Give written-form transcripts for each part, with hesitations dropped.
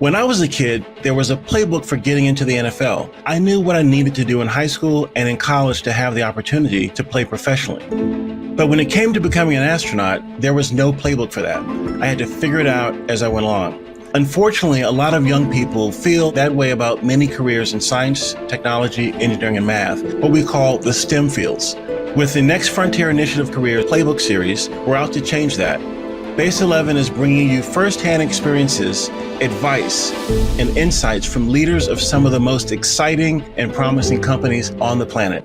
When I was a kid, there was a playbook for getting into the NFL. I knew what I needed to do in high school and in college to have the opportunity to play professionally. But when it came to becoming an astronaut, there was no playbook for that. I had to figure it out as I went along. Unfortunately, a lot of young people feel that way about many careers in science, technology, engineering, and math, what we call the STEM fields. With the Next Frontier Initiative Career Playbook Series, we're out to change that. Base 11 is bringing you firsthand experiences, advice, and insights from leaders of some of the most exciting and promising companies on the planet.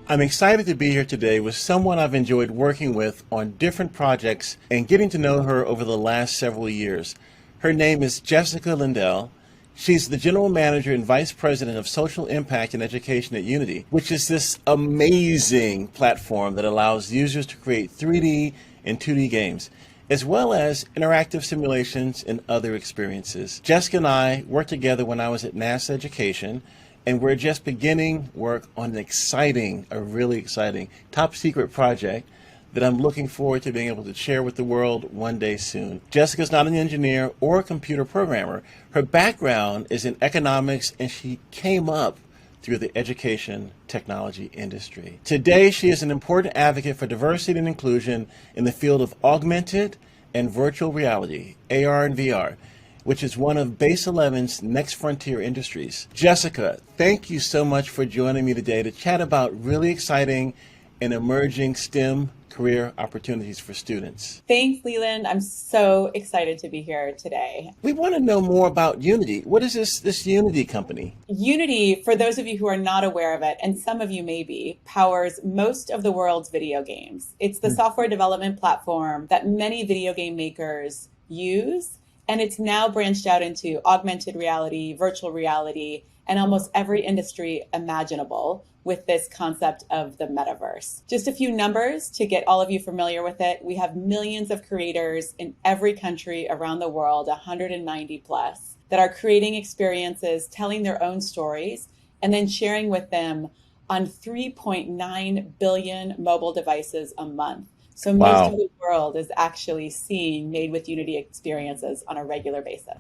I'm excited to be here today with someone I've enjoyed working with on different projects and getting to know her over the last several years. Her name is Jessica Lindl. She's the General Manager and Vice President of Social Impact and Education at Unity, which is this amazing platform that allows users to create 3D and 2D games, as well as interactive simulations and other experiences. Jessica and I worked together when I was at NASA Education, and we're just beginning work on a really exciting, top secret project that I'm looking forward to being able to share with the world one day soon. Jessica's not an engineer or a computer programmer. Her background is in economics, and she came up through the education technology industry. Today, she is an important advocate for diversity and inclusion in the field of augmented and virtual reality, AR and VR, which is one of Base 11's next frontier industries. Jessica, thank you so much for joining me today to chat about really exciting and emerging STEM career opportunities for students. Thanks, Leland. I'm so excited to be here today. We want to know more about Unity. What is this Unity company? Unity, for those of you who are not aware of it, and some of you may be, powers most of the world's video games. It's the software development platform that many video game makers use. And it's now branched out into augmented reality, virtual reality, and almost every industry imaginable with this concept of the metaverse. Just a few numbers to get all of you familiar with it. We have millions of creators in every country around the world, 190 plus, that are creating experiences, telling their own stories, and then sharing with them on 3.9 billion mobile devices a month. So most of the world is actually seeing Made with Unity experiences on a regular basis.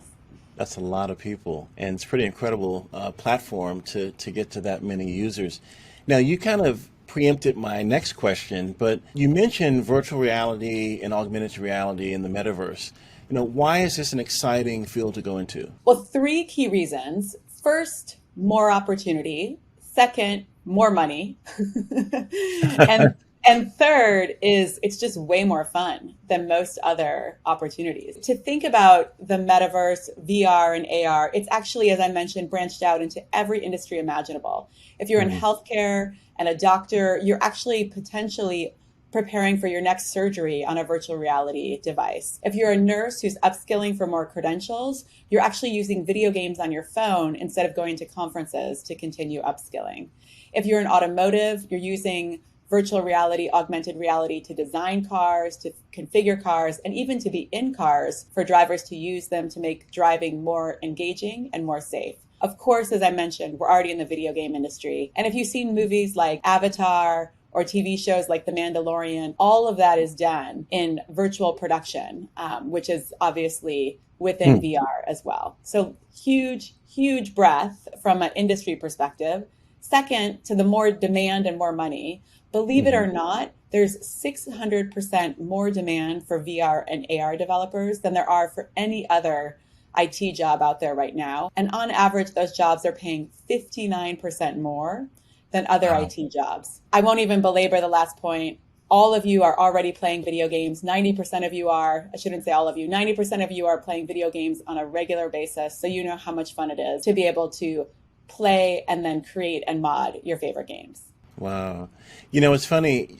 That's a lot of people, and it's a pretty incredible platform to get to that many users. Now, you kind of preempted my next question, but you mentioned virtual reality and augmented reality in the metaverse. Why is this an exciting field to go into? Well, three key reasons. First, more opportunity. Second, more money. And third is it's just way more fun than most other opportunities. To think about the metaverse, VR, and AR, it's actually, as I mentioned, branched out into every industry imaginable. If you're in healthcare and a doctor, you're actually potentially preparing for your next surgery on a virtual reality device. If you're a nurse who's upskilling for more credentials, you're actually using video games on your phone instead of going to conferences to continue upskilling. If you're in automotive, you're using virtual reality, augmented reality to design cars, to configure cars, and even to be in cars for drivers to use them to make driving more engaging and more safe. Of course, as I mentioned, we're already in the video game industry. And if you've seen movies like Avatar or TV shows like The Mandalorian, all of that is done in virtual production, which is obviously within VR as well. So huge breadth from an industry perspective. Second, to the more demand and more money, believe it or not, there's 600% more demand for VR and AR developers than there are for any other IT job out there right now. And on average, those jobs are paying 59% more than other IT jobs. I won't even belabor the last point. All of you are already playing video games. 90% of you are, I shouldn't say all of you, 90% of you are playing video games on a regular basis. So you know how much fun it is to be able to play and then create and mod your favorite games. Wow. It's funny,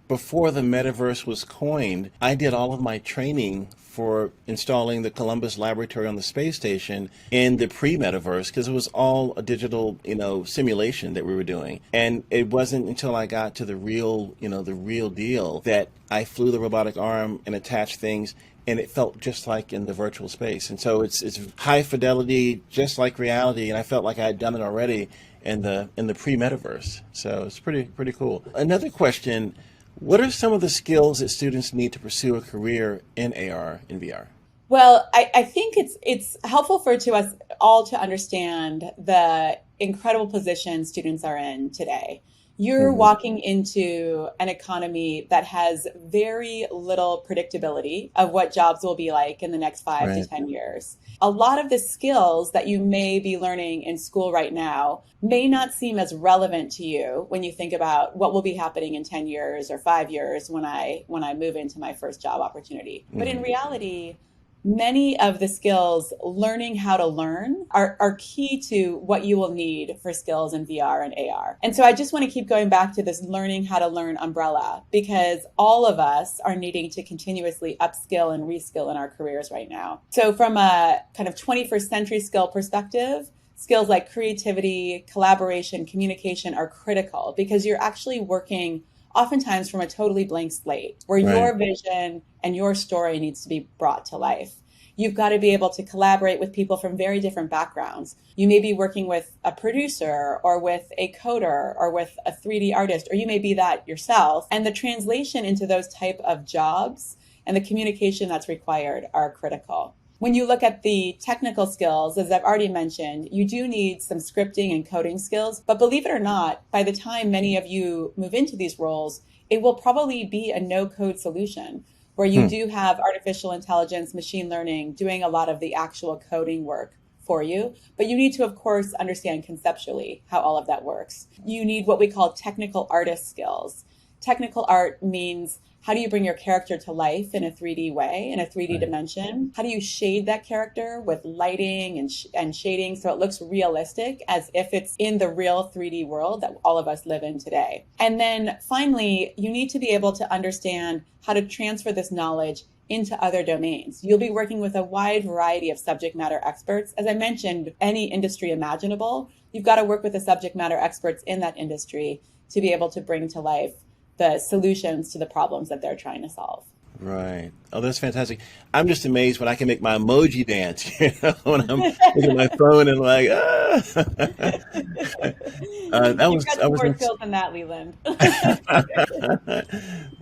before the metaverse was coined, I did all of my training for installing the Columbus Laboratory on the space station in the pre-metaverse, because it was all a digital, simulation that we were doing. And it wasn't until I got to the real deal that I flew the robotic arm and attached things and it felt just like in the virtual space. And so it's high fidelity, just like reality. And I felt like I had done it already in the pre-metaverse. So it's pretty cool. Another question, what are some of the skills that students need to pursue a career in AR and VR? Well, I think it's helpful to us all to understand the incredible position students are in today. You're Hmm. walking into an economy that has very little predictability of what jobs will be like in the next 5 to 10 years. A lot of the skills that you may be learning in school right now may not seem as relevant to you when you think about what will be happening in 10 years or 5 years when I move into my first job opportunity. But in Hmm. reality, many of the skills learning how to learn are key to what you will need for skills in VR and AR. And so I just want to keep going back to this learning how to learn umbrella, because all of us are needing to continuously upskill and reskill in our careers right now. So from a kind of 21st century skill perspective, skills like creativity, collaboration, communication are critical, because you're actually working oftentimes from a totally blank slate where Right. your vision and your story needs to be brought to life. You've got to be able to collaborate with people from very different backgrounds. You may be working with a producer or with a coder or with a 3D artist, or you may be that yourself. And the translation into those type of jobs and the communication that's required are critical. When you look at the technical skills, as I've already mentioned, you do need some scripting and coding skills. But believe it or not, by the time many of you move into these roles, it will probably be a no code solution where you Hmm. do have artificial intelligence, machine learning doing a lot of the actual coding work for you. But you need to, of course, understand conceptually how all of that works. You need what we call technical artist skills. Technical art means, how do you bring your character to life in a 3D way, in a 3D Right. dimension? How do you shade that character with lighting and shading so it looks realistic, as if it's in the real 3D world that all of us live in today? And then finally, you need to be able to understand how to transfer this knowledge into other domains. You'll be working with a wide variety of subject matter experts. As I mentioned, any industry imaginable, you've got to work with the subject matter experts in that industry to be able to bring to life the solutions to the problems that they're trying to solve. Right. Oh, that's fantastic. I'm just amazed when I can make my emoji dance, when I'm looking at my phone and like, ah. That You've was, got I some was, more skills than that, Leland.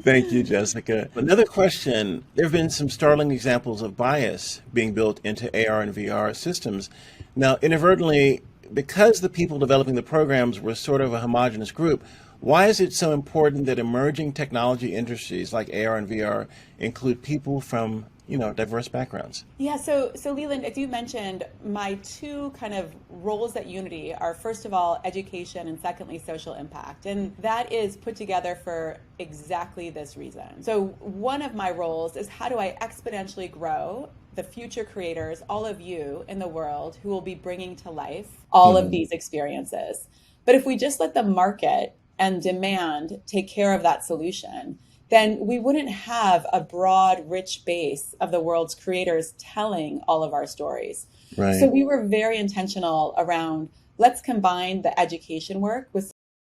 thank you, Jessica. Another question. There have been some startling examples of bias being built into AR and VR systems. Now, inadvertently, because the people developing the programs were sort of a homogenous group, why is it so important that emerging technology industries like AR and VR include people from, diverse backgrounds? Yeah, so Leland, as you mentioned, my two kind of roles at Unity are, first of all, education, and secondly, social impact. And that is put together for exactly this reason. So one of my roles is, how do I exponentially grow the future creators, all of you in the world who will be bringing to life all of Hmm. these experiences? But if we just let the market and demand take care of that solution, then we wouldn't have a broad, rich base of the world's creators telling all of our stories. So Right. we were very intentional around, let's combine the education work with